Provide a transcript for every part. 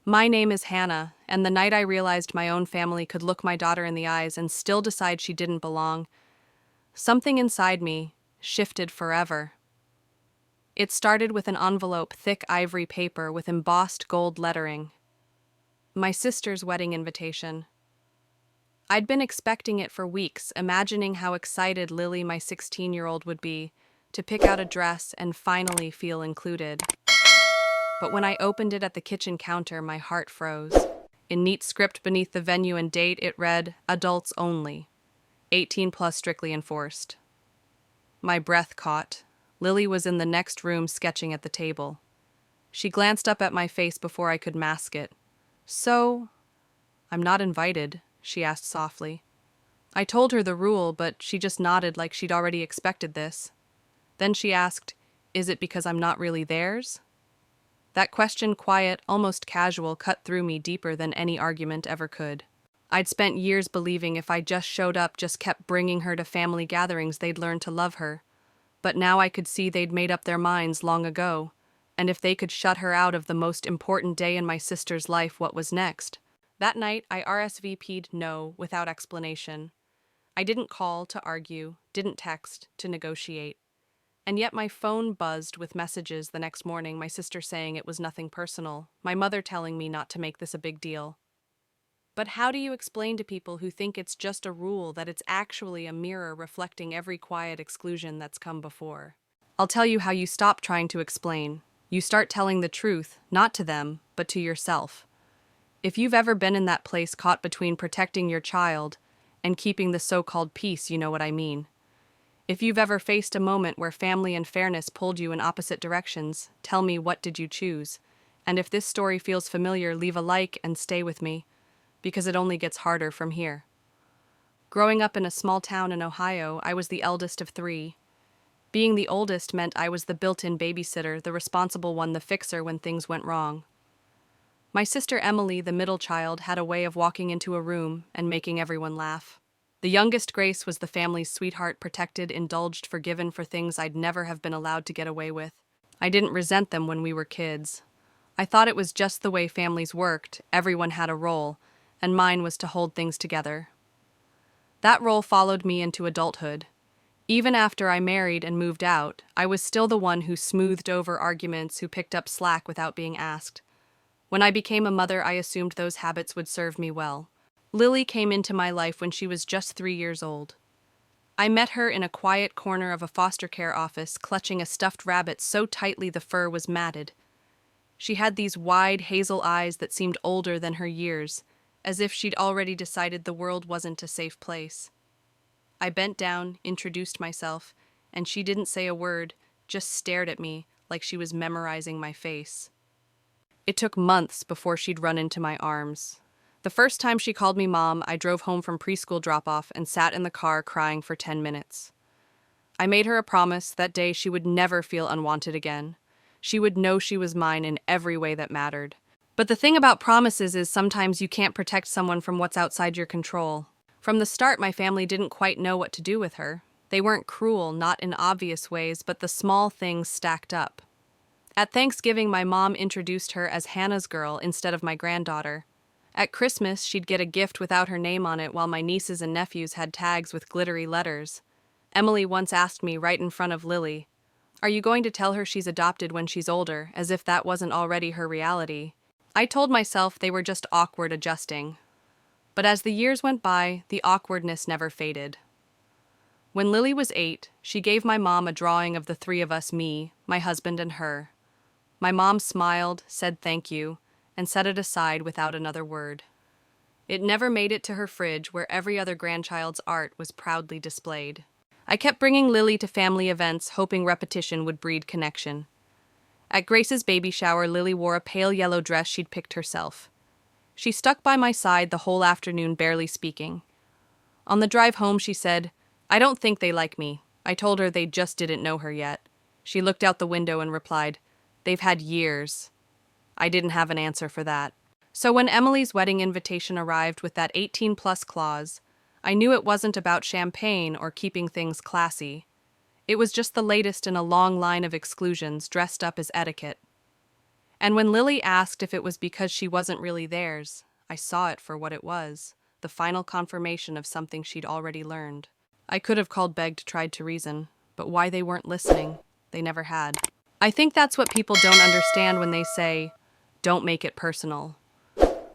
My name is Hannah, and the night I realized my own family could look my daughter in the eyes and still decide she didn't belong, something inside me shifted forever. It started with an envelope, thick ivory paper with embossed gold lettering. My sister's wedding invitation. I'd been expecting it for weeks, imagining how excited Lily, my 16-year-old, would be to pick out a dress and finally feel included. But when I opened it at the kitchen counter, my heart froze. In neat script beneath the venue and date, it read, "Adults only. 18 plus strictly enforced." My breath caught. Lily was in the next room sketching at the table. She glanced up at my face before I could mask it. "So, I'm not invited?" she asked softly. I told her the rule, but she just nodded like she'd already expected this. Then she asked, "Is it because I'm not really theirs?" That question, quiet, almost casual, cut through me deeper than any argument ever could. I'd spent years believing if I just showed up, just kept bringing her to family gatherings, they'd learn to love her. But now I could see they'd made up their minds long ago, and if they could shut her out of the most important day in my sister's life, what was next? That night, I RSVP'd no without explanation. I didn't call to argue, didn't text to negotiate. And yet my phone buzzed with messages the next morning, my sister saying it was nothing personal, my mother telling me not to make this a big deal. But how do you explain to people who think it's just a rule that it's actually a mirror reflecting every quiet exclusion that's come before? I'll tell you how you stop trying to explain. You start telling the truth, not to them, but to yourself. If you've ever been in that place caught between protecting your child and keeping the so-called peace, you know what I mean. If you've ever faced a moment where family and fairness pulled you in opposite directions, tell me, what did you choose? And if this story feels familiar, leave a like and stay with me, because it only gets harder from here. Growing up in a small town in Ohio, I was the eldest of 3. Being the oldest meant I was the built-in babysitter, the responsible one, the fixer when things went wrong. My sister Emily, the middle child, had a way of walking into a room and making everyone laugh. The youngest, Grace, was the family's sweetheart, protected, indulged, forgiven for things I'd never have been allowed to get away with. I didn't resent them when we were kids. I thought it was just the way families worked, everyone had a role, and mine was to hold things together. That role followed me into adulthood. Even after I married and moved out, I was still the one who smoothed over arguments, who picked up slack without being asked. When I became a mother, I assumed those habits would serve me well. Lily came into my life when she was just 3 years old. I met her in a quiet corner of a foster care office, clutching a stuffed rabbit so tightly the fur was matted. She had these wide hazel eyes that seemed older than her years, as if she'd already decided the world wasn't a safe place. I bent down, introduced myself, and she didn't say a word, just stared at me like she was memorizing my face. It took months before she'd run into my arms. The first time she called me Mom, I drove home from preschool drop-off and sat in the car crying for 10 minutes. I made her a promise that day she would never feel unwanted again. She would know she was mine in every way that mattered. But the thing about promises is sometimes you can't protect someone from what's outside your control. From the start, my family didn't quite know what to do with her. They weren't cruel, not in obvious ways, but the small things stacked up. At Thanksgiving, my mom introduced her as Hannah's girl instead of my granddaughter. At Christmas, she'd get a gift without her name on it, while my nieces and nephews had tags with glittery letters. Emily once asked me right in front of Lily, "Are you going to tell her she's adopted when she's older?" as if that wasn't already her reality. I told myself they were just awkward adjusting. But as the years went by, the awkwardness never faded. When Lily was 8, she gave my mom a drawing of the 3 of us, me, my husband, and her. My mom smiled, said thank you, and set it aside without another word. It never made it to her fridge, where every other grandchild's art was proudly displayed. I kept bringing Lily to family events, hoping repetition would breed connection. At Grace's baby shower, Lily wore a pale yellow dress she'd picked herself. She stuck by my side the whole afternoon, barely speaking. On the drive home, she said, "I don't think they like me." I told her they just didn't know her yet. She looked out the window and replied, "They've had years." I didn't have an answer for that. So when Emily's wedding invitation arrived with that 18-plus clause, I knew it wasn't about champagne or keeping things classy. It was just the latest in a long line of exclusions dressed up as etiquette. And when Lily asked if it was because she wasn't really theirs, I saw it for what it was, the final confirmation of something she'd already learned. I could have called, begged, tried to reason, but why they weren't listening, they never had. I think that's what people don't understand when they say, don't make it personal.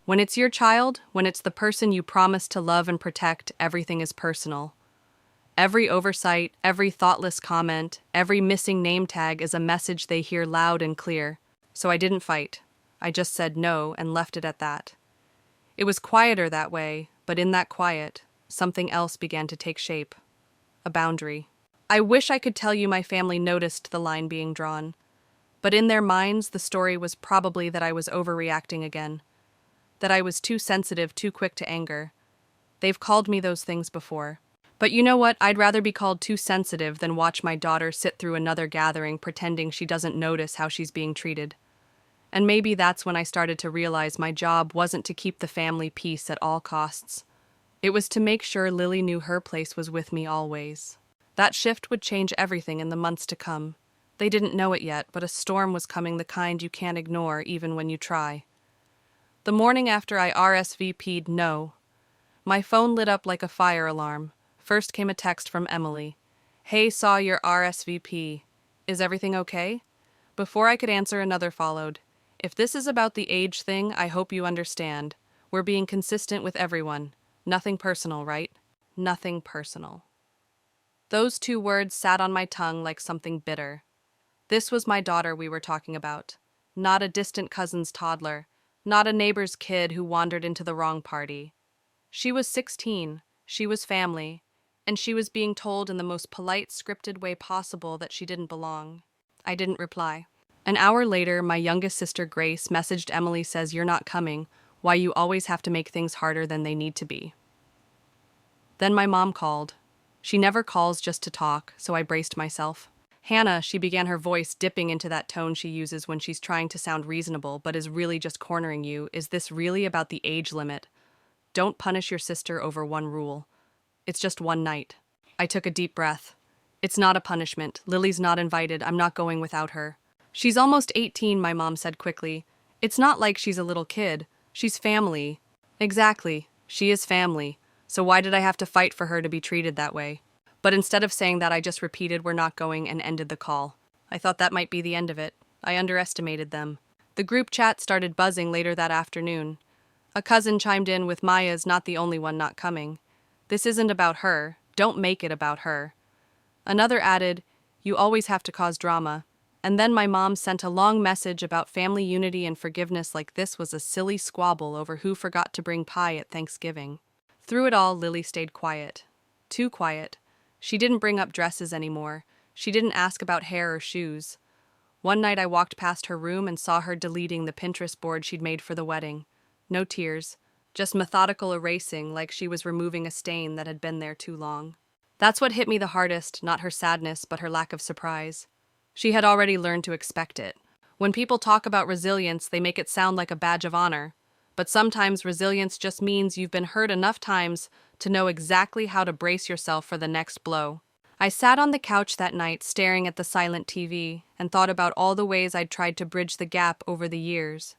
When it's your child, when it's the person you promised to love and protect, everything is personal. Every oversight, every thoughtless comment, every missing name tag is a message they hear loud and clear. So I didn't fight. I just said no and left it at that. It was quieter that way, but in that quiet, something else began to take shape. A boundary. I wish I could tell you my family noticed the line being drawn. But in their minds, the story was probably that I was overreacting again. That I was too sensitive, too quick to anger. They've called me those things before. But you know what? I'd rather be called too sensitive than watch my daughter sit through another gathering pretending she doesn't notice how she's being treated. And maybe that's when I started to realize my job wasn't to keep the family peace at all costs. It was to make sure Lily knew her place was with me always. That shift would change everything in the months to come. They didn't know it yet, but a storm was coming, the kind you can't ignore even when you try. The morning after I RSVP'd no, my phone lit up like a fire alarm. First came a text from Emily. Hey, saw your RSVP. Is everything okay? Before I could answer, another followed. If this is about the age thing, I hope you understand. We're being consistent with everyone. Nothing personal, right? Nothing personal. Those two words sat on my tongue like something bitter. This was my daughter we were talking about. Not a distant cousin's toddler. Not a neighbor's kid who wandered into the wrong party. She was 16. She was family. And she was being told in the most polite, scripted way possible that she didn't belong. I didn't reply. An hour later, my youngest sister Grace messaged Emily, says, "You're not coming. Why you always have to make things harder than they need to be." Then my mom called. She never calls just to talk, so I braced myself. "Hannah," she began, her voice dipping into that tone she uses when she's trying to sound reasonable but is really just cornering you. "Is this really about the age limit? Don't punish your sister over one rule. It's just one night." I took a deep breath. "It's not a punishment. Lily's not invited. I'm not going without her." "She's almost 18, my mom said quickly. "It's not like she's a little kid. She's family." "Exactly. She is family. So why did I have to fight for her to be treated that way?" But instead of saying that, I just repeated, "We're not going," and ended the call. I thought that might be the end of it. I underestimated them. The group chat started buzzing later that afternoon. A cousin chimed in with, "Maya's not the only one not coming. This isn't about her. Don't make it about her." Another added, "You always have to cause drama." And then my mom sent a long message about family unity and forgiveness, like this was a silly squabble over who forgot to bring pie at Thanksgiving. Through it all, Lily stayed quiet. Too quiet. She didn't bring up dresses anymore. She didn't ask about hair or shoes. One night I walked past her room and saw her deleting the Pinterest board she'd made for the wedding. No tears, just methodical erasing, like she was removing a stain that had been there too long. That's what hit me the hardest, not her sadness, but her lack of surprise. She had already learned to expect it. When people talk about resilience, they make it sound like a badge of honor. But sometimes resilience just means you've been hurt enough times to know exactly how to brace yourself for the next blow. I sat on the couch that night, staring at the silent TV, and thought about all the ways I'd tried to bridge the gap over the years.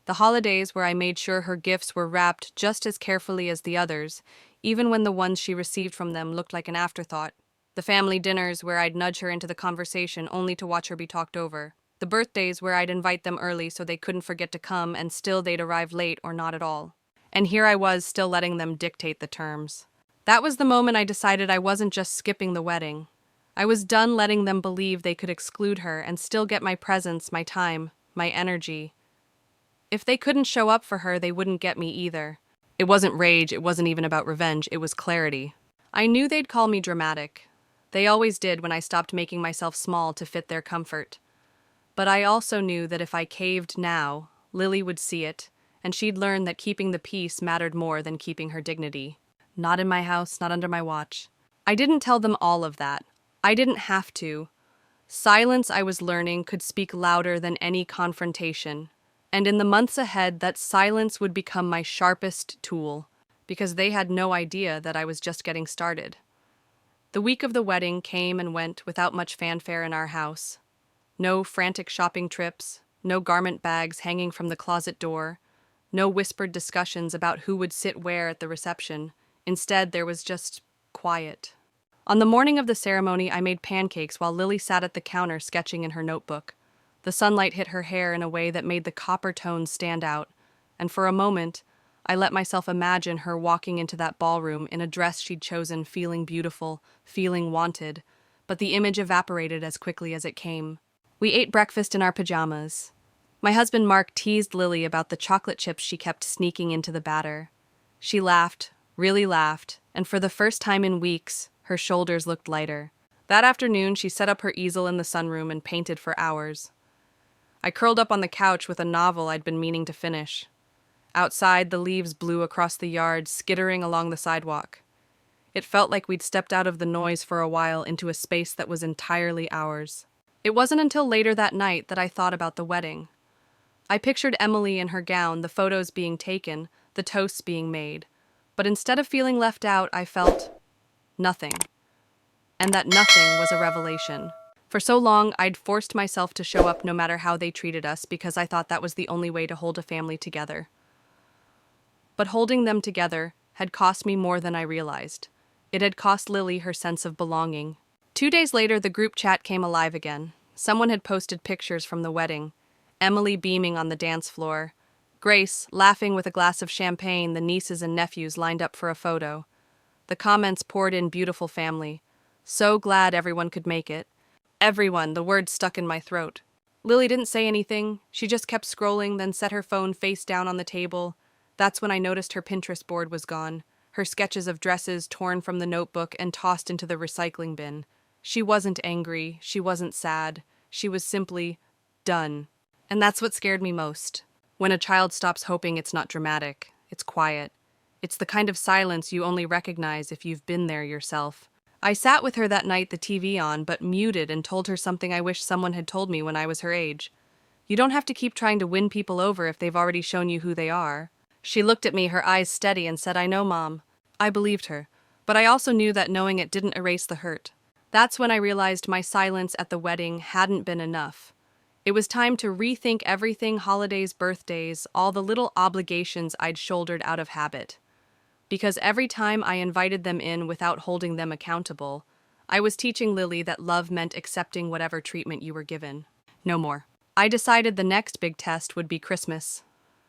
The holidays where I made sure her gifts were wrapped just as carefully as the others, even when the ones she received from them looked like an afterthought. The family dinners where I'd nudge her into the conversation only to watch her be talked over. The birthdays where I'd invite them early so they couldn't forget to come, and still they'd arrive late or not at all. And here I was, still letting them dictate the terms. That was the moment I decided I wasn't just skipping the wedding. I was done letting them believe they could exclude her and still get my presence, my time, my energy. If they couldn't show up for her, they wouldn't get me either. It wasn't rage, it wasn't even about revenge, it was clarity. I knew they'd call me dramatic. They always did when I stopped making myself small to fit their comfort. But I also knew that if I caved now, Lily would see it, and she'd learn that keeping the peace mattered more than keeping her dignity. Not in my house, not under my watch. I didn't tell them all of that. I didn't have to. Silence, I was learning, could speak louder than any confrontation. And in the months ahead, that silence would become my sharpest tool, because they had no idea that I was just getting started. The week of the wedding came and went without much fanfare in our house. No frantic shopping trips, no garment bags hanging from the closet door, no whispered discussions about who would sit where at the reception. Instead, there was just quiet. On the morning of the ceremony, I made pancakes while Lily sat at the counter sketching in her notebook. The sunlight hit her hair in a way that made the copper tones stand out, and for a moment, I let myself imagine her walking into that ballroom in a dress she'd chosen, feeling beautiful, feeling wanted, but the image evaporated as quickly as it came. We ate breakfast in our pajamas. My husband Mark teased Lily about the chocolate chips she kept sneaking into the batter. She laughed, really laughed, and for the first time in weeks, her shoulders looked lighter. That afternoon, she set up her easel in the sunroom and painted for hours. I curled up on the couch with a novel I'd been meaning to finish. Outside, the leaves blew across the yard, skittering along the sidewalk. It felt like we'd stepped out of the noise for a while into a space that was entirely ours. It wasn't until later that night that I thought about the wedding. I pictured Emily in her gown, the photos being taken, the toasts being made. But instead of feeling left out, I felt nothing. And that nothing was a revelation. For so long, I'd forced myself to show up no matter how they treated us because I thought that was the only way to hold a family together. But holding them together had cost me more than I realized. It had cost Lily her sense of belonging. 2 days later, the group chat came alive again. Someone had posted pictures from the wedding. Emily beaming on the dance floor. Grace laughing with a glass of champagne, the nieces and nephews lined up for a photo. The comments poured in beautiful family. So glad everyone could make it. Everyone, the word stuck in my throat. Lily didn't say anything. She just kept scrolling, then set her phone face down on the table. That's when I noticed her Pinterest board was gone. Her sketches of dresses torn from the notebook and tossed into the recycling bin. She wasn't angry. She wasn't sad. She was simply done. And that's what scared me most. When a child stops hoping, it's not dramatic. It's quiet. It's the kind of silence you only recognize if you've been there yourself. I sat with her that night, the TV on, but muted, and told her something I wish someone had told me when I was her age. You don't have to keep trying to win people over if they've already shown you who they are. She looked at me, her eyes steady, and said, "I know, Mom." I believed her, but I also knew that knowing it didn't erase the hurt. That's when I realized my silence at the wedding hadn't been enough. It was time to rethink everything: holidays, birthdays, all the little obligations I'd shouldered out of habit. Because every time I invited them in without holding them accountable, I was teaching Lily that love meant accepting whatever treatment you were given. No more. I decided the next big test would be Christmas.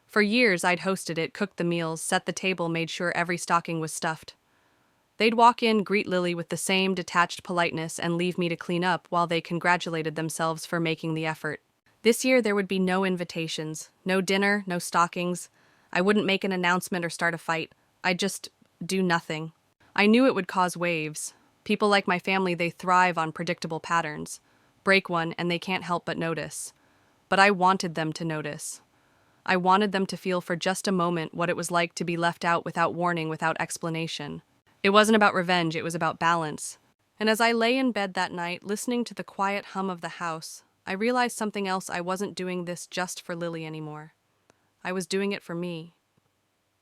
For years, I'd hosted it, cooked the meals, set the table, made sure every stocking was stuffed. They'd walk in, greet Lily with the same detached politeness, and leave me to clean up while they congratulated themselves for making the effort. This year, there would be no invitations, no dinner, no stockings. I wouldn't make an announcement or start a fight. I'd just do nothing. I knew it would cause waves. People like my family, they thrive on predictable patterns. Break one, and they can't help but notice. But I wanted them to notice. I wanted them to feel for just a moment what it was like to be left out without warning, without explanation. It wasn't about revenge, it was about balance. And as I lay in bed that night, listening to the quiet hum of the house, I realized something else. I wasn't doing this just for Lily anymore. I was doing it for me.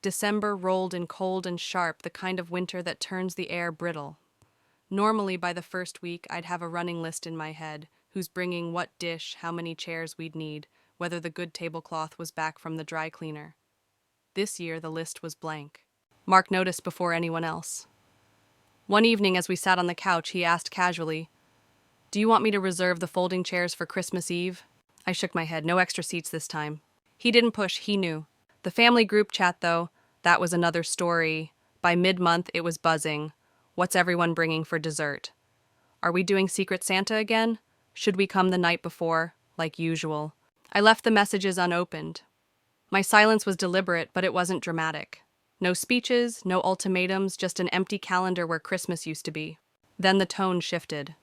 December rolled in cold and sharp, the kind of winter that turns the air brittle. Normally, by the first week, I'd have a running list in my head: who's bringing what dish, how many chairs we'd need, whether the good tablecloth was back from the dry cleaner. This year, the list was blank. Mark noticed before anyone else. One evening, as we sat on the couch, he asked casually, "Do you want me to reserve the folding chairs for Christmas Eve?" I shook my head. No extra seats this time. He didn't push, he knew. The family group chat, though, that was another story. By mid-month, it was buzzing. What's everyone bringing for dessert? Are we doing Secret Santa again? Should we come the night before, like usual? I left the messages unopened. My silence was deliberate, but it wasn't dramatic. No speeches, no ultimatums, just an empty calendar where Christmas used to be. Then the tone shifted.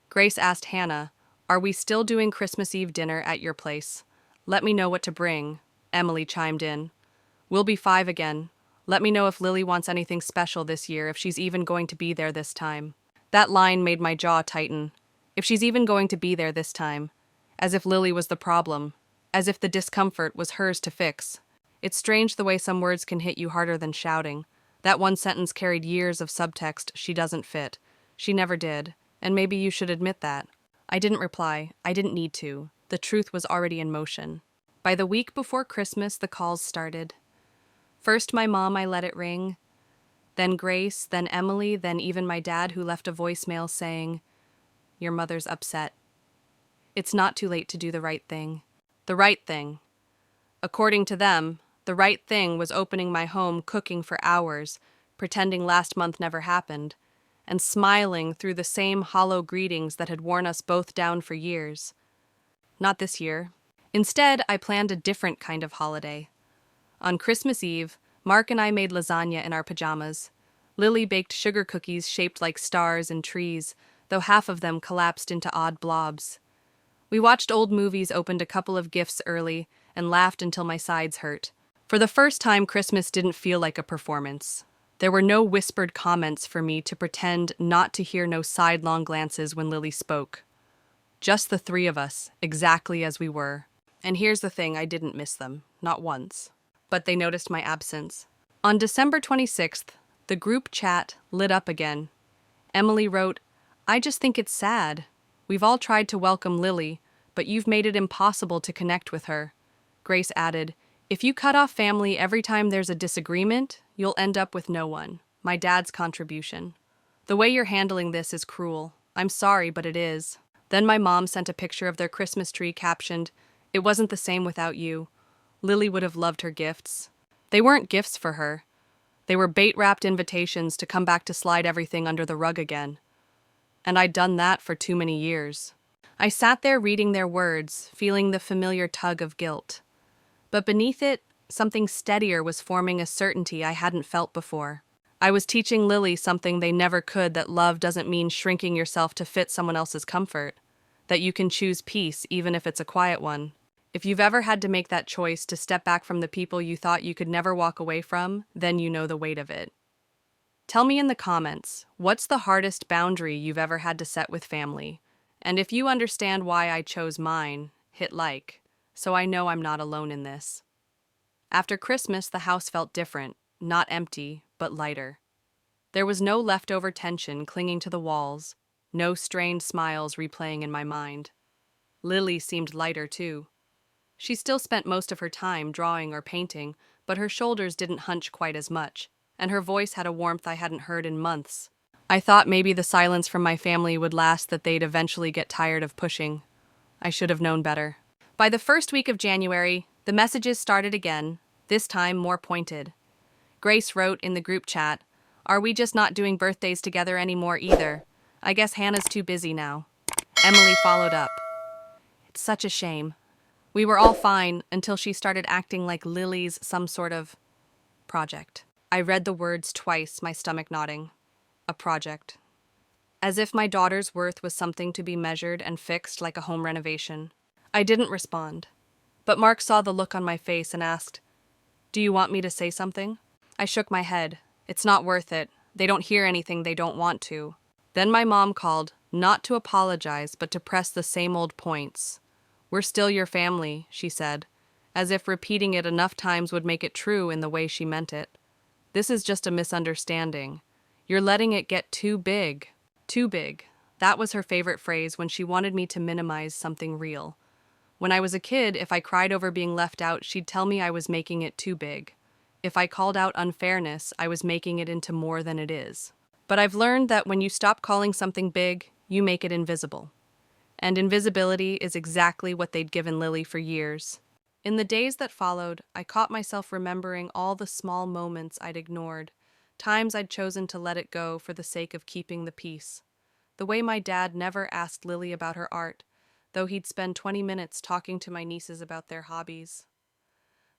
Grace asked Hannah, "Are we still doing Christmas Eve dinner at your place? Let me know what to bring." Emily chimed in. "We'll be 5 again. Let me know if Lily wants anything special this year, if she's even going to be there this time." That line made my jaw tighten. If she's even going to be there this time. As if Lily was the problem. As if the discomfort was hers to fix. It's strange the way some words can hit you harder than shouting. That one sentence carried years of subtext: she doesn't fit. She never did. And maybe you should admit that. I didn't reply. I didn't need to. The truth was already in motion. By the week before Christmas, the calls started. First my mom, I let it ring. Then Grace, then Emily, then even my dad, who left a voicemail saying, "Your mother's upset. It's not too late to do the right thing." The right thing. According to them, the right thing was opening my home, cooking for hours, pretending last month never happened, and smiling through the same hollow greetings that had worn us both down for years. Not this year. Instead, I planned a different kind of holiday. On Christmas Eve, Mark and I made lasagna in our pajamas. Lily baked sugar cookies shaped like stars and trees, though half of them collapsed into odd blobs. We watched old movies, opened a couple of gifts early, and laughed until my sides hurt. For the first time, Christmas didn't feel like a performance. There were no whispered comments for me to pretend not to hear, no sidelong glances when Lily spoke. Just the three of us, exactly as we were. And here's the thing, I didn't miss them, not once. But they noticed my absence. On December 26th, the group chat lit up again. Emily wrote, "I just think it's sad. We've all tried to welcome Lily, but you've made it impossible to connect with her." Grace added, "If you cut off family every time there's a disagreement, you'll end up with no one." My dad's contribution. "The way you're handling this is cruel. I'm sorry, but it is." Then my mom sent a picture of their Christmas tree captioned, "It wasn't the same without you. Lily would have loved her gifts." They weren't gifts for her. They were bait-wrapped invitations to come back to slide everything under the rug again. And I'd done that for too many years. I sat there reading their words, feeling the familiar tug of guilt. But beneath it, something steadier was forming, a certainty I hadn't felt before. I was teaching Lily something they never could, that love doesn't mean shrinking yourself to fit someone else's comfort, that you can choose peace even if it's a quiet one. If you've ever had to make that choice to step back from the people you thought you could never walk away from, then you know the weight of it. Tell me in the comments, what's the hardest boundary you've ever had to set with family? And if you understand why I chose mine, hit like, so I know I'm not alone in this. After Christmas, the house felt different, not empty, but lighter. There was no leftover tension clinging to the walls, no strained smiles replaying in my mind. Lily seemed lighter too. She still spent most of her time drawing or painting, but her shoulders didn't hunch quite as much, and her voice had a warmth I hadn't heard in months. I thought maybe the silence from my family would last, that they'd eventually get tired of pushing. I should have known better. By the first week of January, the messages started again, this time more pointed. Grace wrote in the group chat, "Are we just not doing birthdays together anymore either? I guess Hannah's too busy now." Emily followed up, "It's such a shame. We were all fine until she started acting like Lily's some sort of project." I read the words twice, my stomach nodding. A project. As if my daughter's worth was something to be measured and fixed like a home renovation. I didn't respond. But Mark saw the look on my face and asked, "Do you want me to say something?" I shook my head. It's not worth it. They don't hear anything they don't want to. Then my mom called, not to apologize, but to press the same old points. "We're still your family," she said, as if repeating it enough times would make it true in the way she meant it. "This is just a misunderstanding. You're letting it get too big." Too big. That was her favorite phrase when she wanted me to minimize something real. When I was a kid, if I cried over being left out, she'd tell me I was making it too big. If I called out unfairness, I was making it into more than it is. But I've learned that when you stop calling something big, you make it invisible. And invisibility is exactly what they'd given Lily for years. In the days that followed, I caught myself remembering all the small moments I'd ignored, times I'd chosen to let it go for the sake of keeping the peace. The way my dad never asked Lily about her art, though he'd spend 20 minutes talking to my nieces about their hobbies.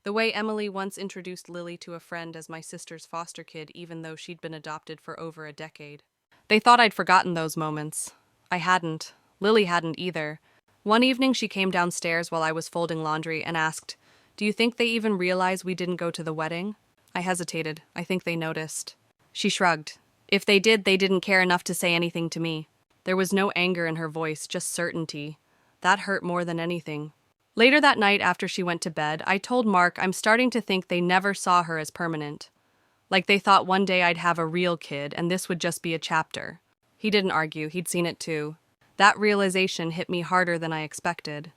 The way Emily once introduced Lily to a friend as my sister's foster kid, even though she'd been adopted for over a decade. They thought I'd forgotten those moments. I hadn't. Lily hadn't either. One evening she came downstairs while I was folding laundry and asked, "Do you think they even realize we didn't go to the wedding?" I hesitated. I think they noticed. She shrugged. If they did, they didn't care enough to say anything to me. There was no anger in her voice, just certainty. That hurt more than anything. Later that night, after she went to bed, I told Mark I'm starting to think they never saw her as permanent. Like they thought one day I'd have a real kid and this would just be a chapter. He didn't argue, he'd seen it too. That realization hit me harder than I expected.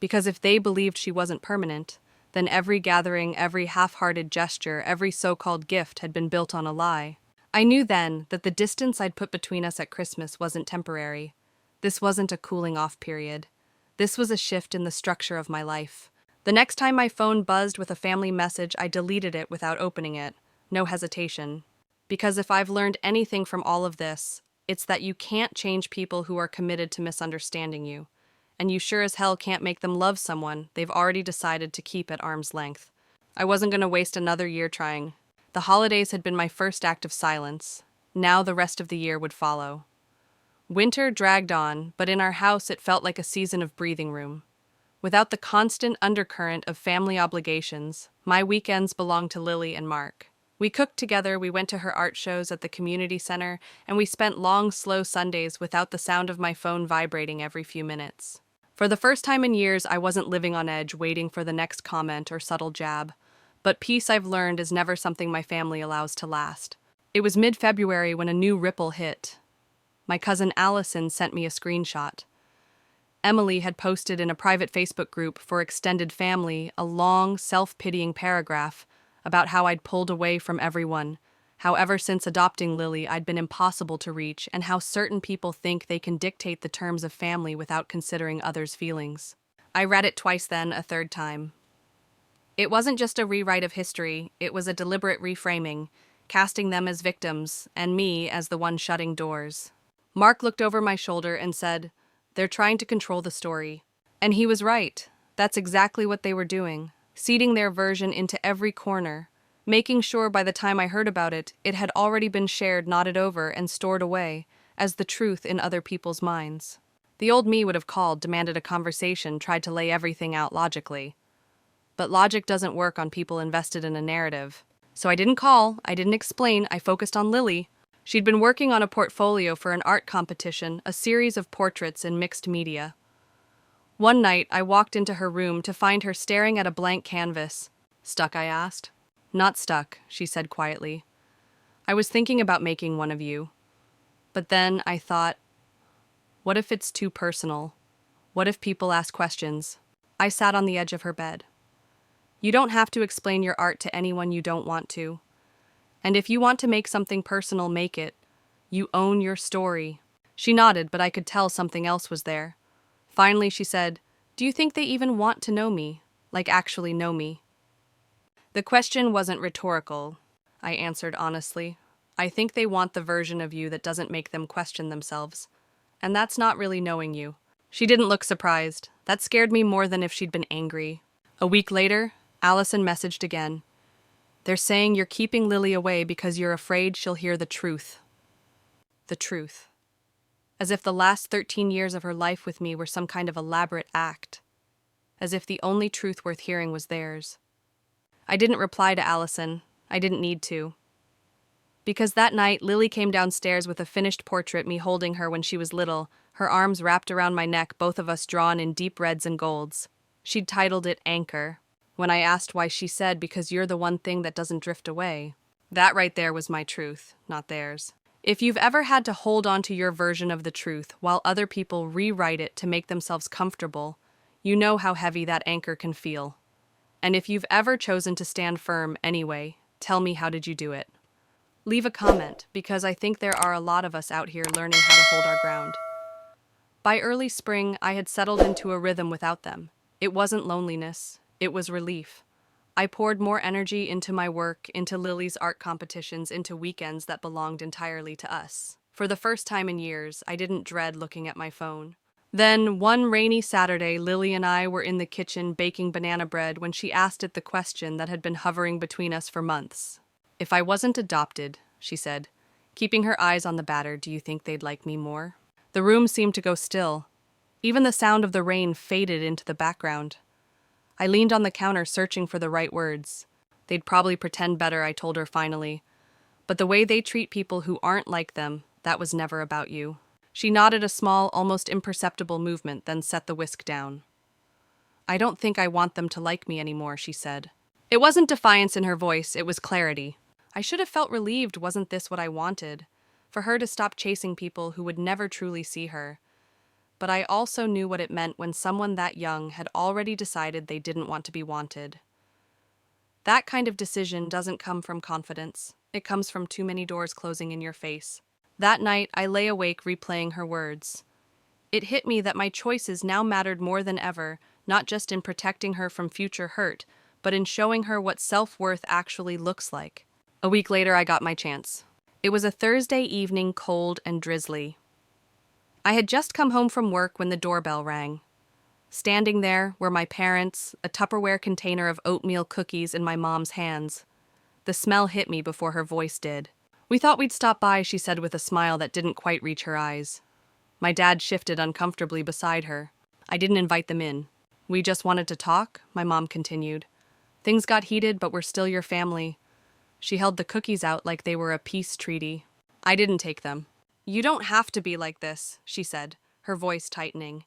Because if they believed she wasn't permanent, then every gathering, every half-hearted gesture, every so-called gift had been built on a lie. I knew then that the distance I'd put between us at Christmas wasn't temporary. This wasn't a cooling-off period. This was a shift in the structure of my life. The next time my phone buzzed with a family message, I deleted it without opening it. No hesitation. Because if I've learned anything from all of this, it's that you can't change people who are committed to misunderstanding you. And you sure as hell can't make them love someone they've already decided to keep at arm's length. I wasn't going to waste another year trying. The holidays had been my first act of silence. Now the rest of the year would follow. Winter dragged on, but in our house it felt like a season of breathing room. Without the constant undercurrent of family obligations, my weekends belonged to Lily and Mark. We cooked together, we went to her art shows at the community center, and we spent long, slow Sundays without the sound of my phone vibrating every few minutes. For the first time in years, I wasn't living on edge, waiting for the next comment or subtle jab. But peace, I've learned, is never something my family allows to last. It was mid-February when a new ripple hit. My cousin Allison sent me a screenshot. Emily had posted in a private Facebook group for extended family a long, self-pitying paragraph about how I'd pulled away from everyone, how ever since adopting Lily I'd been impossible to reach, and how certain people think they can dictate the terms of family without considering others' feelings. I read it twice then, a third time. It wasn't just a rewrite of history, it was a deliberate reframing, casting them as victims, and me as the one shutting doors. Mark looked over my shoulder and said, "They're trying to control the story." And he was right. That's exactly what they were doing, seeding their version into every corner, making sure by the time I heard about it, it had already been shared, nodded over, and stored away as the truth in other people's minds. The old me would have called, demanded a conversation, tried to lay everything out logically. But logic doesn't work on people invested in a narrative. So I didn't call, I didn't explain, I focused on Lily. She'd been working on a portfolio for an art competition, a series of portraits in mixed media. One night, I walked into her room to find her staring at a blank canvas. "Stuck?" I asked. "Not stuck," she said quietly. "I was thinking about making one of you. But then I thought, what if it's too personal? What if people ask questions?" I sat on the edge of her bed. "You don't have to explain your art to anyone you don't want to. And if you want to make something personal, make it. You own your story." She nodded, but I could tell something else was there. Finally, she said, "Do you think they even want to know me? Like actually know me?" The question wasn't rhetorical, I answered honestly. I think they want the version of you that doesn't make them question themselves. And that's not really knowing you. She didn't look surprised. That scared me more than if she'd been angry. A week later, Allison messaged again. "They're saying you're keeping Lily away because you're afraid she'll hear the truth." The truth. As if the last 13 years of her life with me were some kind of elaborate act. As if the only truth worth hearing was theirs. I didn't reply to Allison. I didn't need to. Because that night, Lily came downstairs with a finished portrait, me holding her when she was little, her arms wrapped around my neck, both of us drawn in deep reds and golds. She'd titled it Anchor. When I asked why, she said, "Because you're the one thing that doesn't drift away." That right there was my truth, not theirs. If you've ever had to hold on to your version of the truth while other people rewrite it to make themselves comfortable, you know how heavy that anchor can feel. And if you've ever chosen to stand firm anyway, tell me, how did you do it? Leave a comment, because I think there are a lot of us out here learning how to hold our ground. By early spring, I had settled into a rhythm without them. It wasn't loneliness, it was relief. I poured more energy into my work, into Lily's art competitions, into weekends that belonged entirely to us. For the first time in years, I didn't dread looking at my phone. Then, one rainy Saturday, Lily and I were in the kitchen baking banana bread when she asked it the question that had been hovering between us for months. "If I wasn't adopted," she said, keeping her eyes on the batter, "do you think they'd like me more?" The room seemed to go still. Even the sound of the rain faded into the background. I leaned on the counter searching for the right words. "They'd probably pretend better," I told her finally. "But the way they treat people who aren't like them, that was never about you." She nodded a small, almost imperceptible movement, then set the whisk down. "I don't think I want them to like me anymore," she said. It wasn't defiance in her voice, it was clarity. I should have felt relieved. Wasn't this what I wanted? For her to stop chasing people who would never truly see her. but I also knew what it meant when someone that young had already decided they didn't want to be wanted. That kind of decision doesn't come from confidence. It comes from too many doors closing in your face. That night, I lay awake replaying her words. It hit me that my choices now mattered more than ever, not just in protecting her from future hurt, but in showing her what self-worth actually looks like. A week later, I got my chance. It was a Thursday evening, cold and drizzly. I had just come home from work when the doorbell rang. Standing there were my parents, a Tupperware container of oatmeal cookies in my mom's hands. The smell hit me before her voice did. "We thought we'd stop by," she said with a smile that didn't quite reach her eyes. My dad shifted uncomfortably beside her. "I didn't invite them in. We just wanted to talk," my mom continued. "Things got heated, but we're still your family." She held the cookies out like they were a peace treaty. I didn't take them. "You don't have to be like this," she said, her voice tightening.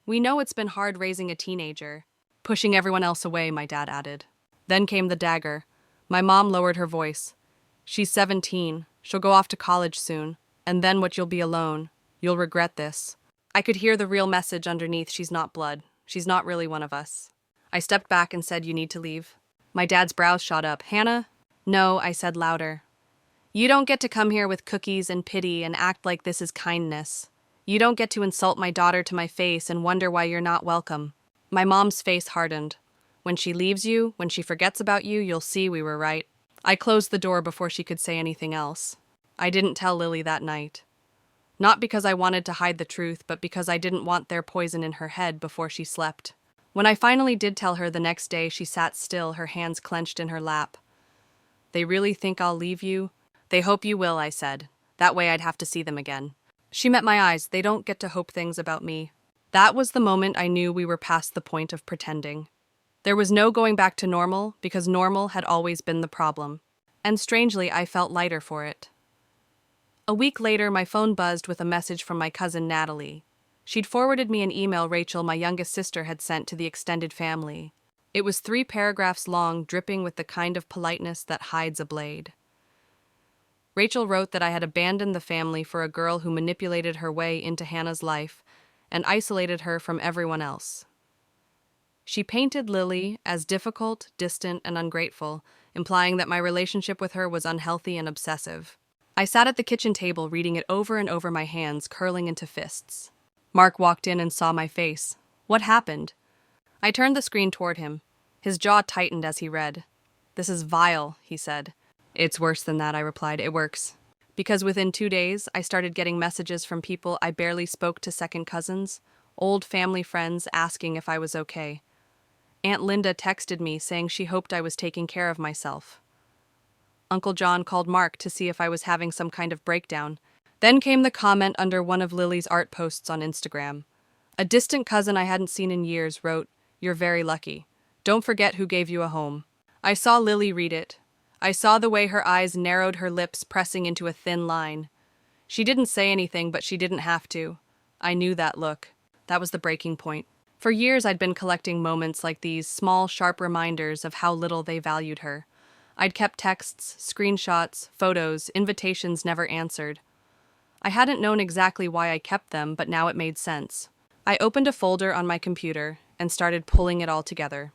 "We know it's been hard raising a teenager." Pushing everyone else away, my dad added. Then came the dagger. My mom lowered her voice. "She's 17. She'll go off to college soon. And then what, you'll be alone. You'll regret this." I could hear the real message underneath. She's not blood. She's not really one of us. I stepped back and said, "You need to leave." My dad's brows shot up. "Hannah?" "No," I said louder. "You don't get to come here with cookies and pity and act like this is kindness. You don't get to insult my daughter to my face and wonder why you're not welcome." My mom's face hardened. "When she leaves you, when she forgets about you, you'll see we were right." I closed the door before she could say anything else. I didn't tell Lily that night. Not because I wanted to hide the truth, but because I didn't want their poison in her head before she slept. When I finally did tell her the next day, she sat still, her hands clenched in her lap. "They really think I'll leave you?" "They hope you will," I said. "That way I'd have to see them again." She met my eyes. "They don't get to hope things about me." That was the moment I knew we were past the point of pretending. There was no going back to normal, because normal had always been the problem. And strangely, I felt lighter for it. A week later, my phone buzzed with a message from my cousin Natalie. She'd forwarded me an email Rachel, my youngest sister, had sent to the extended family. It was 3 paragraphs long, dripping with the kind of politeness that hides a blade. Rachel wrote that I had abandoned the family for a girl who manipulated her way into Hannah's life and isolated her from everyone else. She painted Lily as difficult, distant, and ungrateful, implying that my relationship with her was unhealthy and obsessive. I sat at the kitchen table reading it over and over, my hands curling into fists. Mark walked in and saw my face. "What happened?" I turned the screen toward him. His jaw tightened as he read. "This is vile," he said. "It's worse than that," I replied. "It works." Because within 2 days, I started getting messages from people I barely spoke to, second cousins, old family friends asking if I was okay. Aunt Linda texted me saying she hoped I was taking care of myself. Uncle John called Mark to see if I was having some kind of breakdown. Then came the comment under one of Lily's art posts on Instagram. A distant cousin I hadn't seen in years wrote, "You're very lucky. Don't forget who gave you a home." I saw Lily read it. I saw the way her eyes narrowed, her lips pressing into a thin line. She didn't say anything, but she didn't have to. I knew that look. That was the breaking point. For years I'd been collecting moments like these, small, sharp reminders of how little they valued her. I'd kept texts, screenshots, photos, invitations never answered. I hadn't known exactly why I kept them, but now it made sense. I opened a folder on my computer and started pulling it all together.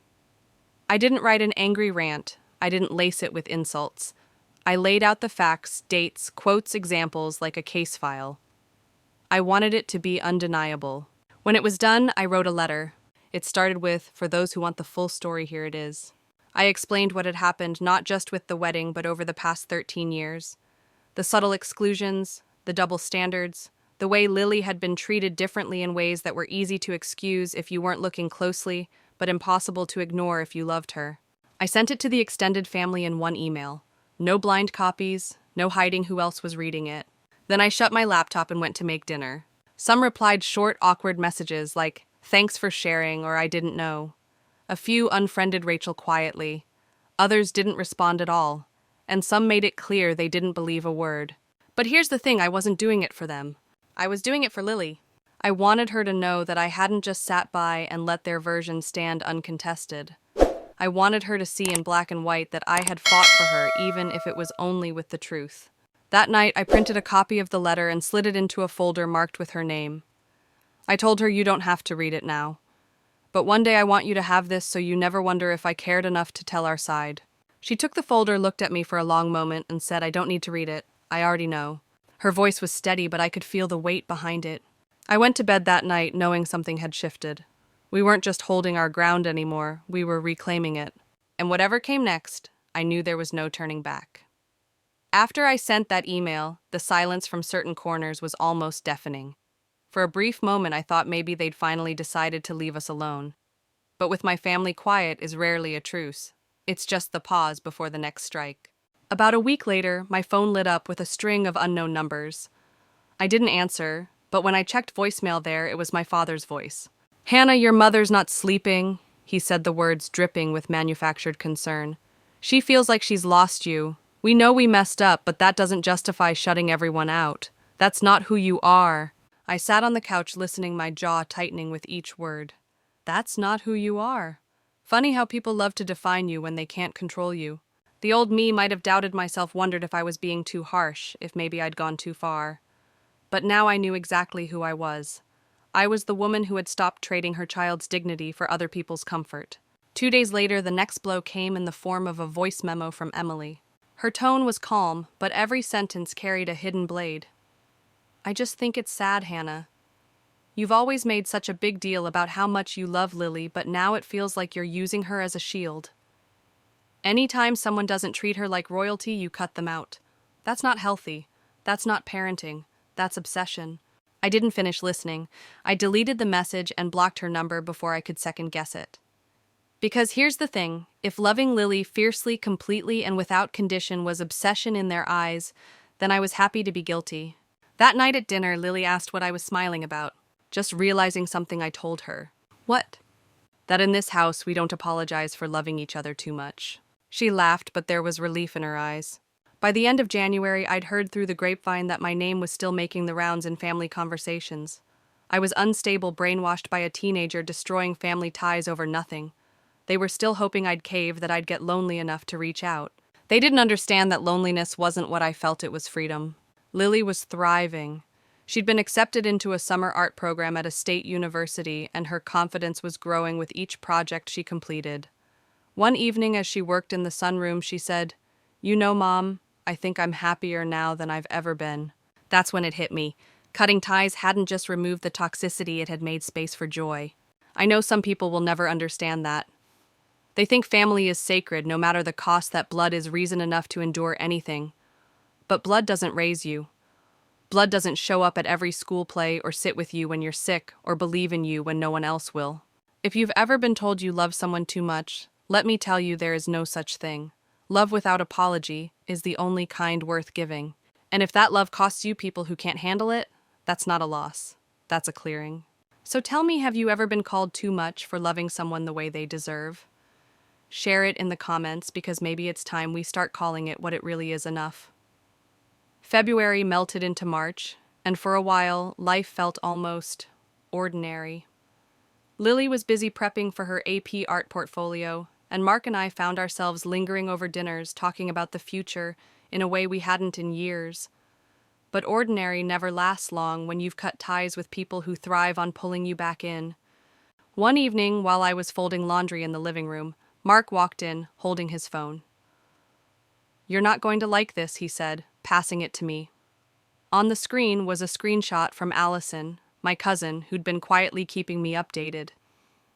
I didn't write an angry rant. I didn't lace it with insults. I laid out the facts, dates, quotes, examples like a case file. I wanted it to be undeniable. When it was done, I wrote a letter. It started with, "For those who want the full story, here it is." I explained what had happened, not just with the wedding, but over the past 13 years. The subtle exclusions, the double standards, the way Lily had been treated differently in ways that were easy to excuse if you weren't looking closely, but impossible to ignore if you loved her. I sent it to the extended family in one email. No blind copies, no hiding who else was reading it. Then I shut my laptop and went to make dinner. Some replied short, awkward messages like, "Thanks for sharing," or "I didn't know." A few unfriended Rachel quietly. Others didn't respond at all. And some made it clear they didn't believe a word. But here's the thing, I wasn't doing it for them. I was doing it for Lily. I wanted her to know that I hadn't just sat by and let their version stand uncontested. I wanted her to see in black and white that I had fought for her, even if it was only with the truth. That night, I printed a copy of the letter and slid it into a folder marked with her name. I told her, you don't have to read it now. But one day I want you to have this so you never wonder if I cared enough to tell our side. She took the folder, looked at me for a long moment, and said, I don't need to read it. I already know. Her voice was steady, but I could feel the weight behind it. I went to bed that night knowing something had shifted. We weren't just holding our ground anymore, we were reclaiming it. And whatever came next, I knew there was no turning back. After I sent that email, the silence from certain corners was almost deafening. For a brief moment, I thought maybe they'd finally decided to leave us alone. But with my family, quiet is rarely a truce. It's just the pause before the next strike. About a week later, my phone lit up with a string of unknown numbers. I didn't answer, but when I checked voicemail there, it was my father's voice. Hannah, your mother's not sleeping, he said, the words dripping with manufactured concern. She feels like she's lost you. We know we messed up, but that doesn't justify shutting everyone out. That's not who you are. I sat on the couch listening, my jaw tightening with each word. That's not who you are. Funny how people love to define you when they can't control you. The old me might have doubted myself, wondered if I was being too harsh, if maybe I'd gone too far. But now I knew exactly who I was. I was the woman who had stopped trading her child's dignity for other people's comfort. 2 days later, the next blow came in the form of a voice memo from Emily. Her tone was calm, but every sentence carried a hidden blade. I just think it's sad, Hannah. You've always made such a big deal about how much you love Lily, but now it feels like you're using her as a shield. Anytime someone doesn't treat her like royalty, you cut them out. That's not healthy. That's not parenting. That's obsession. I didn't finish listening. I deleted the message and blocked her number before I could second-guess it. Because here's the thing, if loving Lily fiercely, completely, and without condition was obsession in their eyes, then I was happy to be guilty. That night at dinner, Lily asked what I was smiling about, just realizing something I told her. What? That in this house we don't apologize for loving each other too much. She laughed, but there was relief in her eyes. By the end of January, I'd heard through the grapevine that my name was still making the rounds in family conversations. I was unstable, brainwashed by a teenager, destroying family ties over nothing. They were still hoping I'd cave, that I'd get lonely enough to reach out. They didn't understand that loneliness wasn't what I felt, it was freedom. Lily was thriving. She'd been accepted into a summer art program at a state university, and her confidence was growing with each project she completed. One evening as she worked in the sunroom, she said, "You know, Mom, I think I'm happier now than I've ever been." That's when it hit me. Cutting ties hadn't just removed the toxicity, it had made space for joy. I know some people will never understand that. They think family is sacred, no matter the cost, that blood is reason enough to endure anything. But blood doesn't raise you. Blood doesn't show up at every school play or sit with you when you're sick or believe in you when no one else will. If you've ever been told you love someone too much, let me tell you there is no such thing. Love without apology is the only kind worth giving. And if that love costs you people who can't handle it, that's not a loss. That's a clearing. So tell me, have you ever been called too much for loving someone the way they deserve? Share it in the comments, because maybe it's time we start calling it what it really is: enough. February melted into March, and for a while, life felt almost ordinary. Lily was busy prepping for her AP art portfolio, and Mark and I found ourselves lingering over dinners, talking about the future in a way we hadn't in years. But ordinary never lasts long when you've cut ties with people who thrive on pulling you back in. One evening, while I was folding laundry in the living room, Mark walked in, holding his phone. "You're not going to like this," he said, passing it to me. On the screen was a screenshot from Allison, my cousin, who'd been quietly keeping me updated.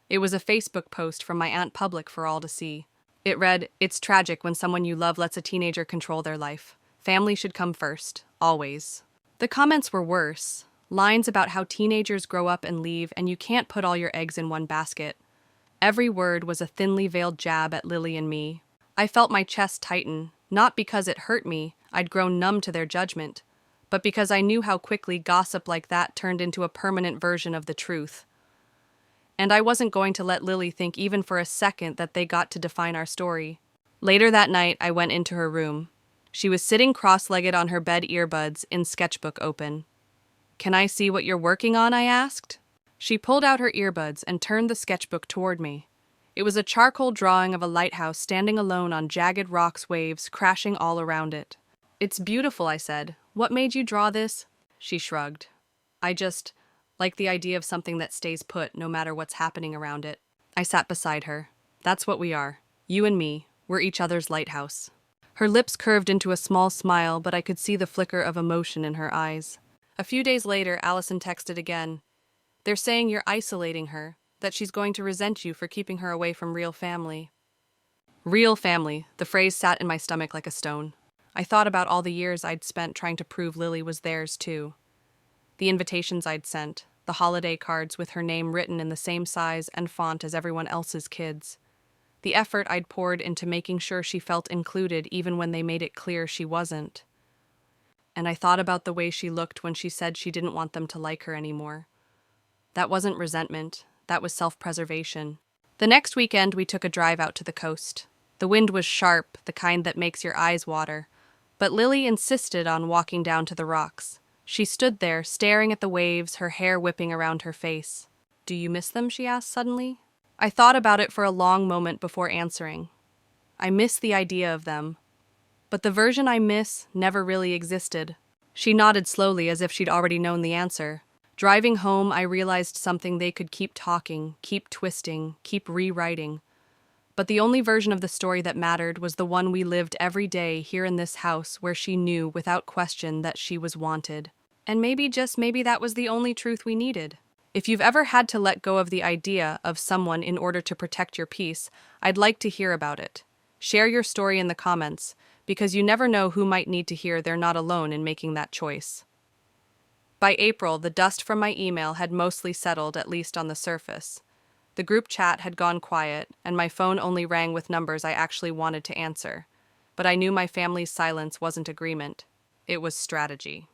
It was a Facebook post from my aunt, public for all to see. It read, "It's tragic when someone you love lets a teenager control their life. Family should come first, always." The comments were worse. Lines about how teenagers grow up and leave, and you can't put all your eggs in one basket. Every word was a thinly veiled jab at Lily and me. I felt my chest tighten, not because it hurt me, I'd grown numb to their judgment, but because I knew how quickly gossip like that turned into a permanent version of the truth. And I wasn't going to let Lily think even for a second that they got to define our story. Later that night, I went into her room. She was sitting cross-legged on her bed, earbuds in sketchbook open. "Can I see what you're working on?" I asked. She pulled out her earbuds and turned the sketchbook toward me. It was a charcoal drawing of a lighthouse standing alone on jagged rocks, waves crashing all around it. "It's beautiful," I said. "What made you draw this?" She shrugged. like the idea of something that stays put no matter what's happening around it. I sat beside her. That's what we are. You and me. We're each other's lighthouse. Her lips curved into a small smile, but I could see the flicker of emotion in her eyes. A few days later, Allison texted again. They're saying you're isolating her, that she's going to resent you for keeping her away from real family. Real family. The phrase sat in my stomach like a stone. I thought about all the years I'd spent trying to prove Lily was theirs too. The invitations I'd sent, the holiday cards with her name written in the same size and font as everyone else's kids. The effort I'd poured into making sure she felt included even when they made it clear she wasn't. And I thought about the way she looked when she said she didn't want them to like her anymore. That wasn't resentment, that was self-preservation. The next weekend we took a drive out to the coast. The wind was sharp, the kind that makes your eyes water. But Lily insisted on walking down to the rocks. She stood there, staring at the waves, her hair whipping around her face. Do you miss them? She asked suddenly. I thought about it for a long moment before answering. I miss the idea of them. But the version I miss never really existed. She nodded slowly as if she'd already known the answer. Driving home, I realized something they could keep talking, keep twisting, keep rewriting. But the only version of the story that mattered was the one we lived every day here in this house where she knew without question that she was wanted. And maybe, just maybe, that was the only truth we needed. If you've ever had to let go of the idea of someone in order to protect your peace, I'd like to hear about it. Share your story in the comments, because you never know who might need to hear they're not alone in making that choice. By April, the dust from my email had mostly settled, at least on the surface. The group chat had gone quiet, and my phone only rang with numbers I actually wanted to answer. But I knew my family's silence wasn't agreement. It was strategy.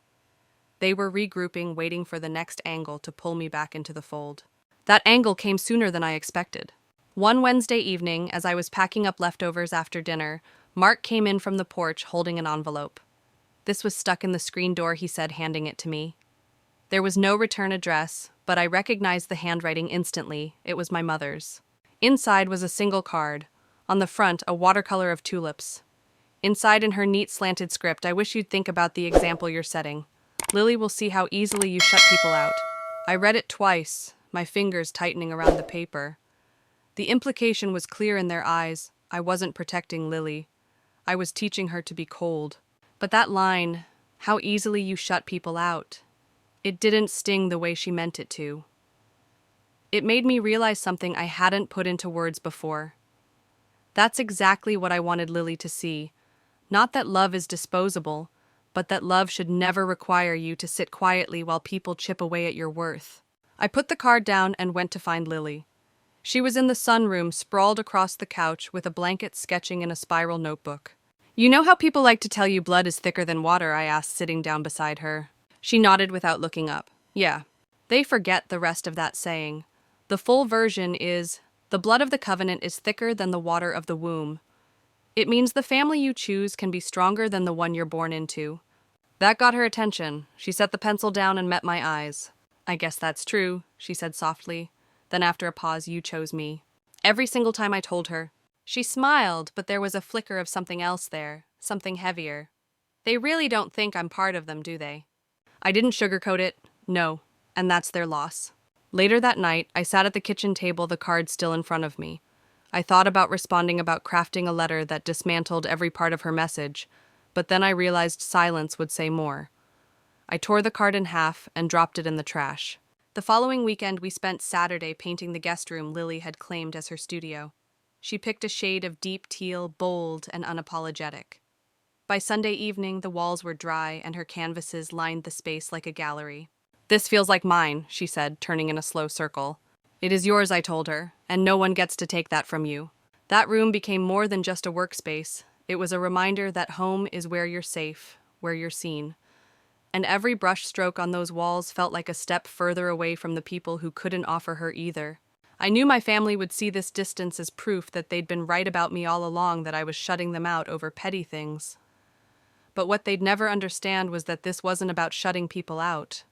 They were regrouping, waiting for the next angle to pull me back into the fold. That angle came sooner than I expected. One Wednesday evening, as I was packing up leftovers after dinner, Mark came in from the porch holding an envelope. This was stuck in the screen door, he said, handing it to me. There was no return address, but I recognized the handwriting instantly. It was my mother's. Inside was a single card. On the front, a watercolor of tulips. Inside, in her neat slanted script, I wish you'd think about the example you're setting. Lily will see how easily you shut people out. I read it twice, my fingers tightening around the paper. The implication was clear in their eyes. I wasn't protecting Lily. I was teaching her to be cold. But that line, how easily you shut people out, it didn't sting the way she meant it to. It made me realize something I hadn't put into words before. That's exactly what I wanted Lily to see. Not that love is disposable, but that love should never require you to sit quietly while people chip away at your worth. I put the card down and went to find Lily. She was in the sunroom, sprawled across the couch with a blanket sketching in a spiral notebook. You know how people like to tell you blood is thicker than water? I asked, sitting down beside her. She nodded without looking up. Yeah. They forget the rest of that saying. The full version is, the blood of the covenant is thicker than the water of the womb. It means the family you choose can be stronger than the one you're born into. That got her attention. She set the pencil down and met my eyes. I guess that's true, she said softly. Then after a pause, you chose me. Every single time I told her. She smiled, but there was a flicker of something else there, something heavier. They really don't think I'm part of them, do they? I didn't sugarcoat it, no, and that's their loss. Later that night, I sat at the kitchen table, the card still in front of me. I thought about responding, about crafting a letter that dismantled every part of her message, but then I realized silence would say more. I tore the card in half and dropped it in the trash. The following weekend, we spent Saturday painting the guest room Lily had claimed as her studio. She picked a shade of deep teal, bold and unapologetic. By Sunday evening, the walls were dry and her canvases lined the space like a gallery. This feels like mine, she said, turning in a slow circle. It is yours, I told her, and no one gets to take that from you. That room became more than just a workspace. It was a reminder that home is where you're safe, where you're seen. And every brush stroke on those walls felt like a step further away from the people who couldn't offer her either. I knew my family would see this distance as proof that they'd been right about me all along, that I was shutting them out over petty things. But what they'd never understand was that this wasn't about shutting people out.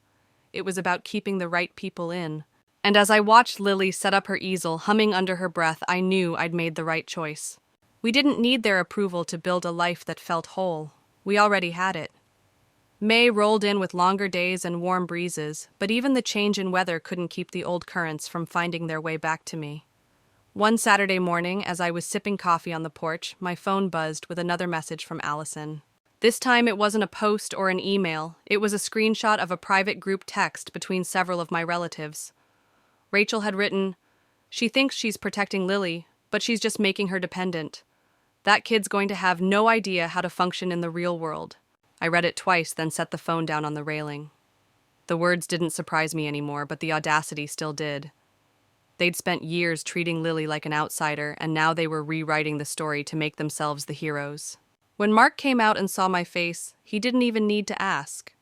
It was about keeping the right people in. And as I watched Lily set up her easel, humming under her breath, I knew I'd made the right choice. We didn't need their approval to build a life that felt whole. We already had it. May rolled in with longer days and warm breezes, but even the change in weather couldn't keep the old currents from finding their way back to me. One Saturday morning, as I was sipping coffee on the porch, my phone buzzed with another message from Allison. This time it wasn't a post or an email, it was a screenshot of a private group text between several of my relatives. Rachel had written, "She thinks she's protecting Lily, but she's just making her dependent. That kid's going to have no idea how to function in the real world." I read it twice, then set the phone down on the railing. The words didn't surprise me anymore, but the audacity still did. They'd spent years treating Lily like an outsider, and now they were rewriting the story to make themselves the heroes. When Mark came out and saw my face, he didn't even need to ask.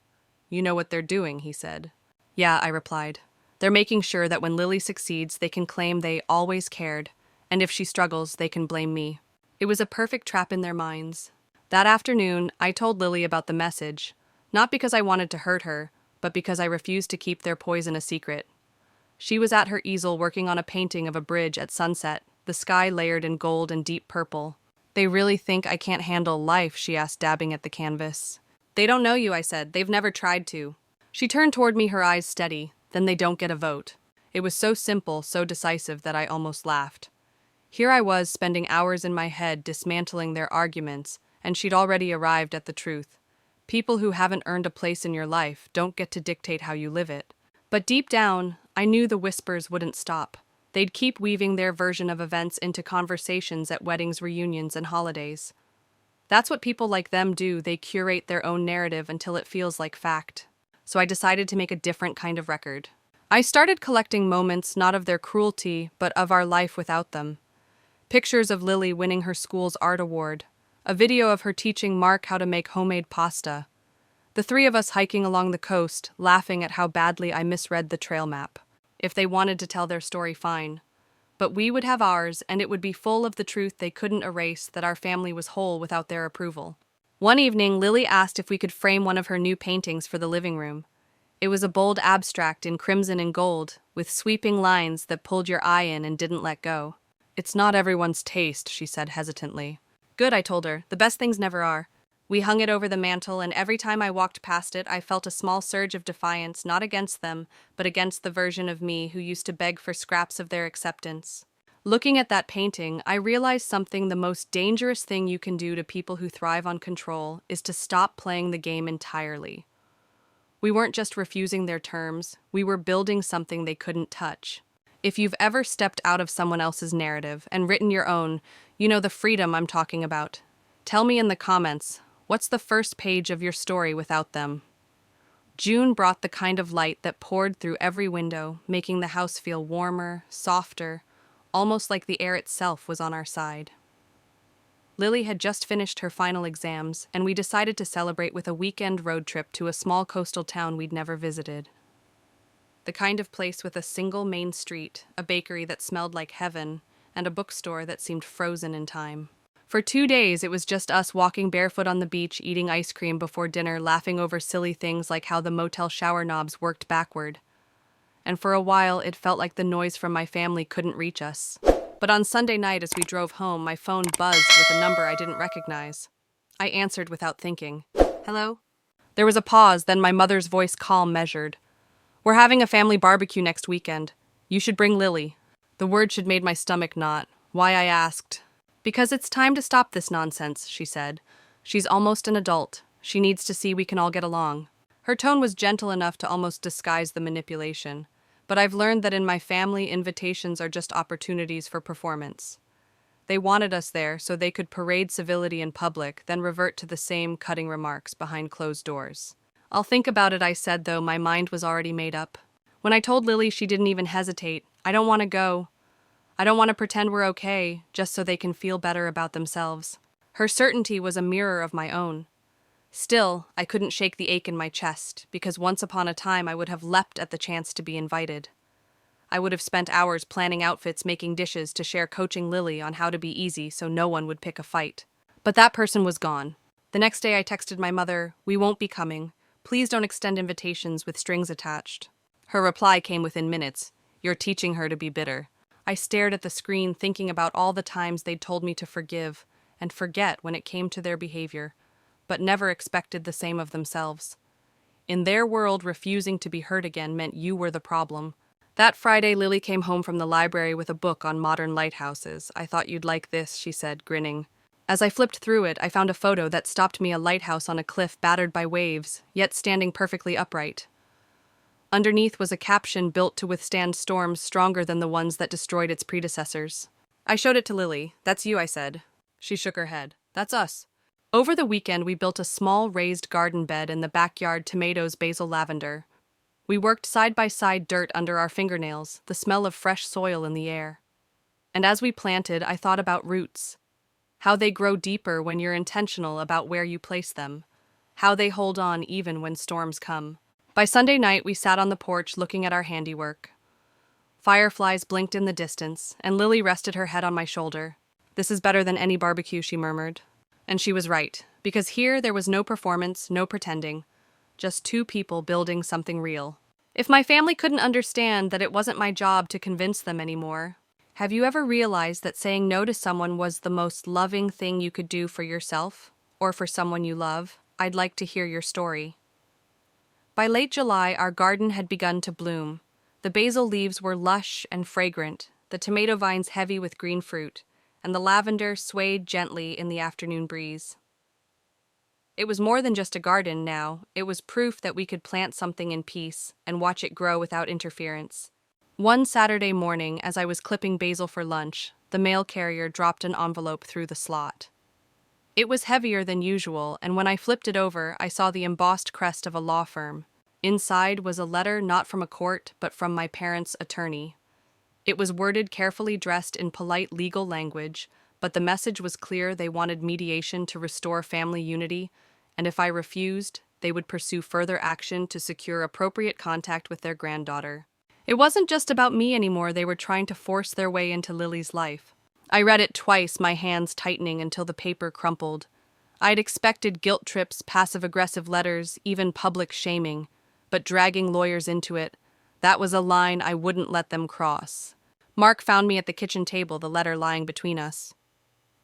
"You know what they're doing," he said. "Yeah," I replied. "They're making sure that when Lily succeeds, they can claim they always cared, and if she struggles, they can blame me." It was a perfect trap in their minds. That afternoon, I told Lily about the message, not because I wanted to hurt her, but because I refused to keep their poison a secret. She was at her easel working on a painting of a bridge at sunset, the sky layered in gold and deep purple. "They really think I can't handle life?" she asked, dabbing at the canvas. "They don't know you," I said. "They've never tried to." She turned toward me, her eyes steady. "Then they don't get a vote." It was so simple, so decisive that I almost laughed. Here I was spending hours in my head dismantling their arguments, and she'd already arrived at the truth. People who haven't earned a place in your life don't get to dictate how you live it. But deep down, I knew the whispers wouldn't stop. They'd keep weaving their version of events into conversations at weddings, reunions, and holidays. That's what people like them do. They curate their own narrative until it feels like fact. So I decided to make a different kind of record. I started collecting moments not of their cruelty, but of our life without them. Pictures of Lily winning her school's art award, a video of her teaching Mark how to make homemade pasta, the three of us hiking along the coast, laughing at how badly I misread the trail map. If they wanted to tell their story, fine. But we would have ours, and it would be full of the truth they couldn't erase, that our family was whole without their approval. One evening, Lily asked if we could frame one of her new paintings for the living room. It was a bold abstract in crimson and gold, with sweeping lines that pulled your eye in and didn't let go. "It's not everyone's taste," she said hesitantly. "Good," I told her. "The best things never are." We hung it over the mantel, and every time I walked past it, I felt a small surge of defiance, not against them, but against the version of me who used to beg for scraps of their acceptance. Looking at that painting, I realized something: the most dangerous thing you can do to people who thrive on control is to stop playing the game entirely. We weren't just refusing their terms, we were building something they couldn't touch. If you've ever stepped out of someone else's narrative and written your own, you know the freedom I'm talking about. Tell me in the comments, what's the first page of your story without them? June brought the kind of light that poured through every window, making the house feel warmer, softer, almost like the air itself was on our side. Lily had just finished her final exams, and we decided to celebrate with a weekend road trip to a small coastal town we'd never visited. The kind of place with a single main street, a bakery that smelled like heaven, and a bookstore that seemed frozen in time. For 2 days, it was just us walking barefoot on the beach, eating ice cream before dinner, laughing over silly things like how the motel shower knobs worked backward. And for a while, it felt like the noise from my family couldn't reach us. But on Sunday night, as we drove home, my phone buzzed with a number I didn't recognize. I answered without thinking. "Hello?" There was a pause, then my mother's voice, calm, measured. "We're having a family barbecue next weekend. You should bring Lily." The word should made my stomach knot. Why, I asked. "Because it's time to stop this nonsense," she said. "She's almost an adult. She needs to see we can all get along." Her tone was gentle enough to almost disguise the manipulation. But I've learned that in my family, invitations are just opportunities for performance. They wanted us there so they could parade civility in public, then revert to the same cutting remarks behind closed doors. "I'll think about it," I said, though my mind was already made up. When I told Lily, she didn't even hesitate. "I don't want to go. I don't want to pretend we're okay, just so they can feel better about themselves." Her certainty was a mirror of my own. Still, I couldn't shake the ache in my chest, because once upon a time I would have leapt at the chance to be invited. I would have spent hours planning outfits, making dishes, to share, coaching Lily on how to be easy so no one would pick a fight. But that person was gone. The next day I texted my mother, "We won't be coming. Please don't extend invitations with strings attached." Her reply came within minutes, "You're teaching her to be bitter." I stared at the screen, thinking about all the times they'd told me to forgive and forget when it came to their behavior, but never expected the same of themselves. In their world, refusing to be hurt again meant you were the problem. That Friday, Lily came home from the library with a book on modern lighthouses. "I thought you'd like this," she said, grinning. As I flipped through it, I found a photo that stopped me, a lighthouse on a cliff battered by waves, yet standing perfectly upright. Underneath was a caption built to withstand storms stronger than the ones that destroyed its predecessors. I showed it to Lily. "That's you," I said. She shook her head. "That's us." Over the weekend, we built a small raised garden bed in the backyard, tomatoes, basil, lavender. We worked side by side, dirt under our fingernails, the smell of fresh soil in the air. And as we planted, I thought about roots. How they grow deeper when you're intentional about where you place them. How they hold on even when storms come. By Sunday night, we sat on the porch looking at our handiwork. Fireflies blinked in the distance, and Lily rested her head on my shoulder. "This is better than any barbecue," she murmured. And she was right, because here there was no performance, no pretending. Just two people building something real. If my family couldn't understand that it wasn't my job to convince them anymore, have you ever realized that saying no to someone was the most loving thing you could do for yourself, or for someone you love? I'd like to hear your story. By late July, our garden had begun to bloom. The basil leaves were lush and fragrant, the tomato vines heavy with green fruit, and the lavender swayed gently in the afternoon breeze. It was more than just a garden now. It was proof that we could plant something in peace and watch it grow without interference. One Saturday morning, as I was clipping basil for lunch, the mail carrier dropped an envelope through the slot. It was heavier than usual, and when I flipped it over, I saw the embossed crest of a law firm. Inside was a letter not from a court, but from my parents' attorney. It was worded carefully, dressed in polite legal language, but the message was clear. They wanted mediation to restore family unity, and if I refused, they would pursue further action to secure appropriate contact with their granddaughter. It wasn't just about me anymore. They were trying to force their way into Lily's life. I read it twice, my hands tightening until the paper crumpled. I'd expected guilt trips, passive-aggressive letters, even public shaming, but dragging lawyers into it, that was a line I wouldn't let them cross. Mark found me at the kitchen table, the letter lying between us.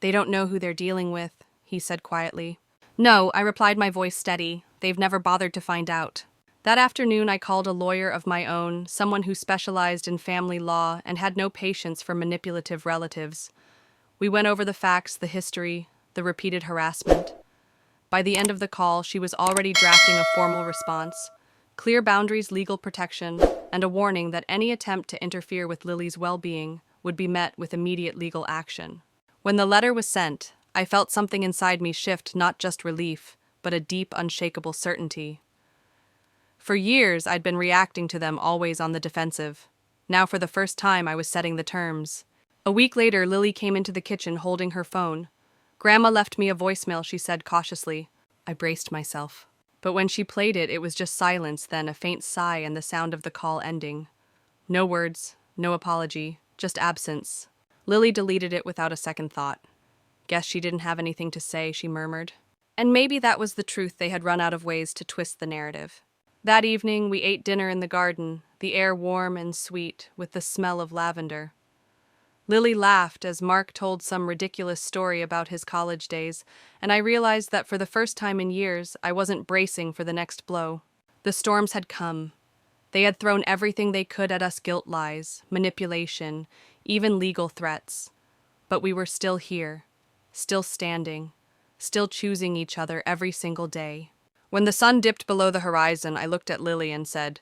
"They don't know who they're dealing with," he said quietly. "No," I replied, my voice steady. "They've never bothered to find out." That afternoon, I called a lawyer of my own, someone who specialized in family law and had no patience for manipulative relatives. We went over the facts, the history, the repeated harassment. By the end of the call, she was already drafting a formal response. Clear boundaries, legal protection, and a warning that any attempt to interfere with Lily's well-being would be met with immediate legal action. When the letter was sent, I felt something inside me shift, not just relief, but a deep, unshakable certainty. For years, I'd been reacting to them, always on the defensive. Now, for the first time, I was setting the terms. A week later, Lily came into the kitchen holding her phone. "Grandma left me a voicemail," she said cautiously. I braced myself. But when she played it, it was just silence, then a faint sigh and the sound of the call ending. No words, no apology, just absence. Lily deleted it without a second thought. "Guess she didn't have anything to say," she murmured. And maybe that was the truth. They had run out of ways to twist the narrative. That evening, we ate dinner in the garden, the air warm and sweet, with the smell of lavender. Lily laughed as Mark told some ridiculous story about his college days, and I realized that for the first time in years, I wasn't bracing for the next blow. The storms had come. They had thrown everything they could at us: guilt, lies, manipulation, even legal threats. But we were still here, still standing, still choosing each other every single day. When the sun dipped below the horizon, I looked at Lily and said,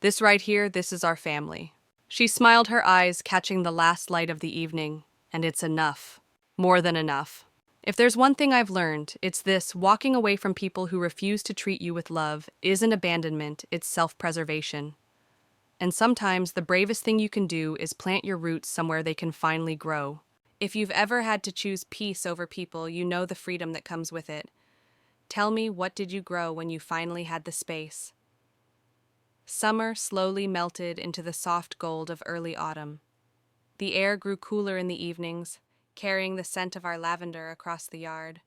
"This right here, this is our family." She smiled, her eyes catching the last light of the evening. "And it's enough. More than enough. If there's one thing I've learned, it's this: walking away from people who refuse to treat you with love isn't abandonment, it's self-preservation. And sometimes the bravest thing you can do is plant your roots somewhere they can finally grow. If you've ever had to choose peace over people, you know the freedom that comes with it. Tell me, what did you grow when you finally had the space?" Summer slowly melted into the soft gold of early autumn. The air grew cooler in the evenings, carrying the scent of our lavender across the yard.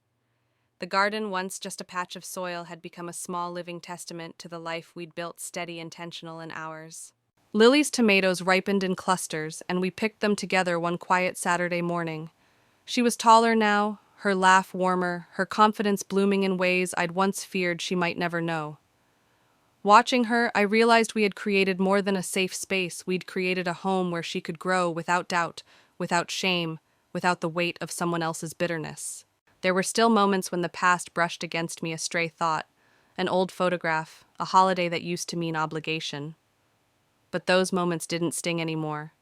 The garden, once just a patch of soil, had become a small living testament to the life we'd built, steady, intentional, in ours. Lily's tomatoes ripened in clusters, and we picked them together one quiet Saturday morning. She was taller now, her laugh warmer, her confidence blooming in ways I'd once feared she might never know. Watching her, I realized we had created more than a safe space. We'd created a home where she could grow without doubt, without shame, without the weight of someone else's bitterness. There were still moments when the past brushed against me, a stray thought, an old photograph, a holiday that used to mean obligation. But those moments didn't sting anymore.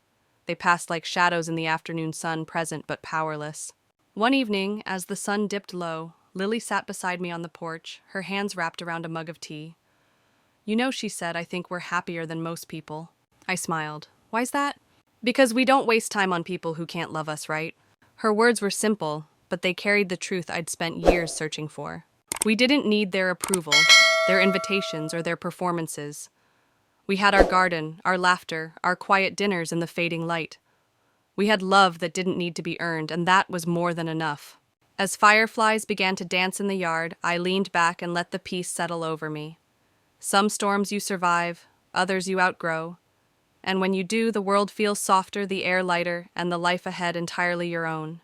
They passed like shadows in the afternoon sun, present but powerless. One evening, as the sun dipped low, Lily sat beside me on the porch, her hands wrapped around a mug of tea. "You know," she said, "I think we're happier than most people." I smiled. "Why's that?" "Because we don't waste time on people who can't love us, right?" Her words were simple, but they carried the truth I'd spent years searching for. We didn't need their approval, their invitations, or their performances. We had our garden, our laughter, our quiet dinners in the fading light. We had love that didn't need to be earned, and that was more than enough. As fireflies began to dance in the yard, I leaned back and let the peace settle over me. Some storms you survive, others you outgrow. And when you do, the world feels softer, the air lighter, and the life ahead entirely your own.